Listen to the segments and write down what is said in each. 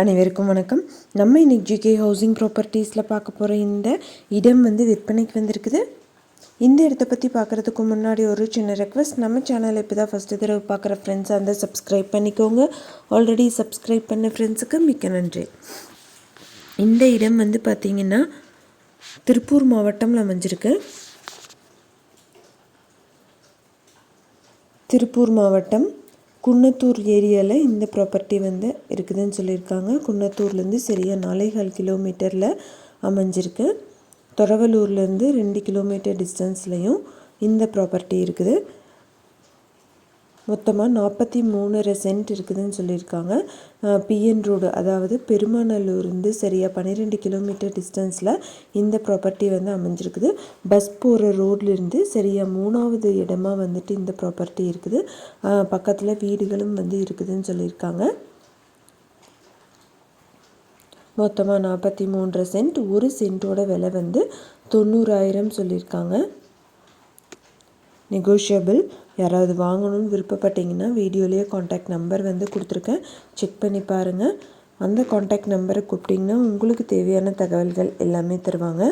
அனைவருக்கும் வணக்கம். நம்ம இன்னைக்கு ஜிகே ஹவுசிங் ப்ராப்பர்ட்டிஸில் பார்க்க போகிற இந்த இடம் விற்பனைக்கு வந்திருக்குது. இந்த இடத்தை பற்றி பார்க்குறதுக்கு முன்னாடி ஒரு சின்ன ரெக்வஸ்ட், நம்ம சேனல் இப்போ தான் ஃபஸ்ட்டு தடவை பார்க்குற ஃப்ரெண்ட்ஸாக இருந்தால் சப்ஸ்கிரைப் பண்ணிக்கோங்க. ஆல்ரெடி சப்ஸ்கிரைப் பண்ண ஃப்ரெண்ட்ஸுக்கு மிக்க நன்றி. இந்த இடம் பார்த்திங்கன்னா திருப்பூர் மாவட்டம்ல அமைஞ்சிருக்கு. திருப்பூர் மாவட்டம் குன்னத்தூர் ஏரியாவில் இந்த ப்ராப்பர்ட்டி இருக்குதுன்னு சொல்லியிருக்காங்க. குன்னத்தூர்லேருந்து சரியாக 4.25 கிலோமீட்டரில் அமைஞ்சிருக்கு. தொரவலூர்லேருந்து 2 கிலோமீட்டர் டிஸ்டன்ஸ்லையும் இந்த ப்ராப்பர்ட்டி இருக்குது. மொத்தமாக 43 சென்ட் இருக்குதுன்னு சொல்லியிருக்காங்க. பிஎன் ரோடு, அதாவது பெருமாநல்லூர்லேருந்து சரியாக 12 கிலோமீட்டர் டிஸ்டன்ஸில் இந்த ப்ராப்பர்ட்டி அமைஞ்சிருக்குது. பஸ் போகிற ரோட்லேருந்து சரியாக 3வது இடமா இந்த ப்ராப்பர்ட்டி இருக்குது. பக்கத்தில் வீடுகளும் இருக்குதுன்னு சொல்லியிருக்காங்க. மொத்தமாக 43 சென்ட். ஒரு சென்ட்டோட விலை 90,000 சொல்லியிருக்காங்க. நெகோஷியபிள். யாராவது வாங்கணும்னு விருப்பப்பட்டீங்கன்னா வீடியோலேயே காண்டாக்ட் நம்பர் கொடுத்துருக்கேன், செக் பண்ணி பாருங்கள். அந்த காண்டாக்ட் நம்பரை கூப்பிட்டிங்கன்னா உங்களுக்கு தேவையான தகவல்கள் எல்லாமே தருவாங்க.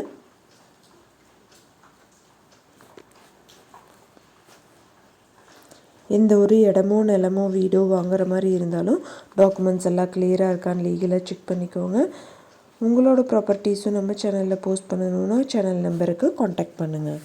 எந்த ஒரு இடமோ நிலமோ வீடோ வாங்குற மாதிரி இருந்தாலும் டாக்குமெண்ட்ஸ் எல்லாம் கிளியராக இருக்கான்னு லீகலாக செக் பண்ணிக்கோங்க. உங்களோட ப்ராப்பர்ட்டிஸும் நம்ம சேனலில் போஸ்ட் பண்ணணுன்னா சேனல் நம்பருக்கு காண்டாக்ட் பண்ணுங்கள்.